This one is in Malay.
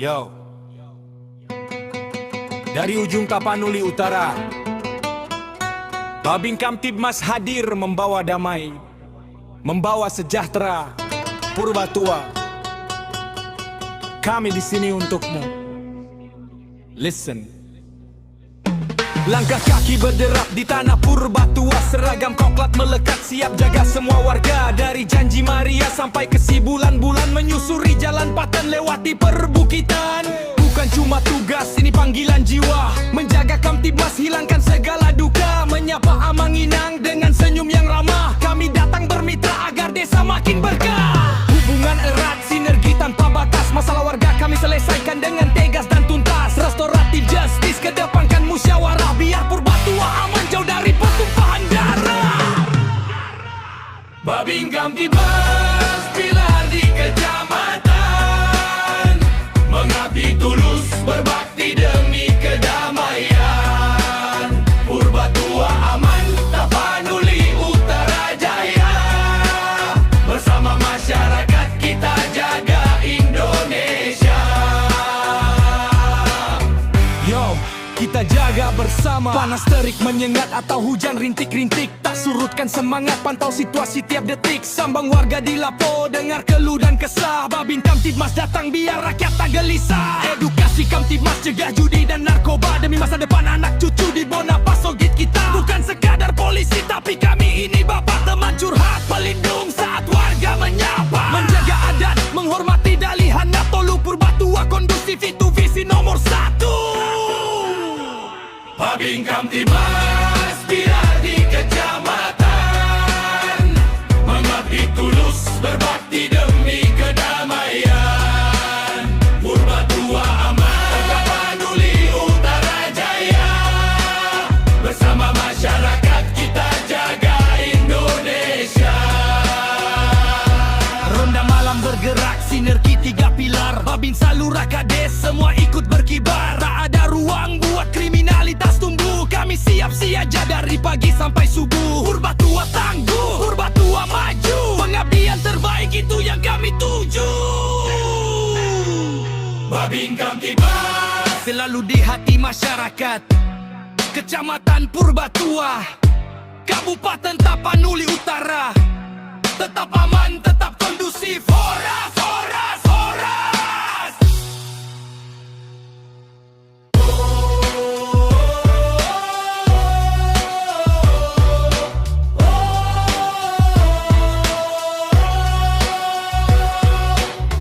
Yo, dari ujung Tapanuli Utara, Babin Kamtibmas hadir membawa damai, membawa sejahtera. Purbatua, kami di sini untukmu. Listen. Langkah kaki berderap di tanah Purbatua, seragam koklat melekat siap jaga semua warga. Dari janji Maria sampai ke si bulan-bulan, menyusuri jalan Patan lewati perbukitan. Bukan cuma tugas, ini panggilan jiwa, menjaga Kamtibmas hilangkan segala duka. Menyapa Amanginang dengan senyum yang ramah, kami datang bermitra agar desa makin berkah. Hubungan erat, sinergi tanpa batas, masalah warga kami selesaikan dengan tegas dan tuntas. Restoratif justice, kedepankan musyawarah, biar Purbatua aman jauh dari pertumpahan darah. Babin Kamtibmas pilar di kecamatan, mengabdi tulus berbakti demi kedamaian. Purbatua aman, Tapanuli Utara jaya, bersama masyarakat kita jaga Indonesia. Yo, kita jaga bersama. Panas terik menyengat atau hujan rintik-rintik, tak surutkan semangat, pantau situasi tiap detik. Sambang warga di Lapo, dengar keluh dan kesah. Babin Kamtibmas datang biar rakyat tak gelisah. Edukasi Kamtibmas cegah judi dan narkoba, demi masa depan anak cucu di Bonapa Sogit kita. Bukan sekadar polisi tapi kami ini bapak, teman curhat, pelindung saat warga menyapa. Menjaga adat, menghormati dalihan Natolu. Purbatua kondusif, itu visi nomor 1. Babin Kamtibmas pilar di kecamatan, mengabdi tulus berbakti demi kedamaian. Purbatua aman, Tapanuli Utara jaya, bersama masyarakat kita jaga Indonesia. Ronda malam bergerak, sinergi 3 pilar, Babin Salura Kades semua ikut berkibar. Tak ada ruang buat kriminalitas tumbuh, kami siap siaga dari pagi sampai subuh. Purbatua tangguh, Purbatua maju, pengabdian terbaik itu yang kami tuju. Babin Kamtibmas selalu di hati masyarakat. Kecamatan Purbatua, Kabupaten Tapanuli Utara, tetap aman, tetap kondusif. Hora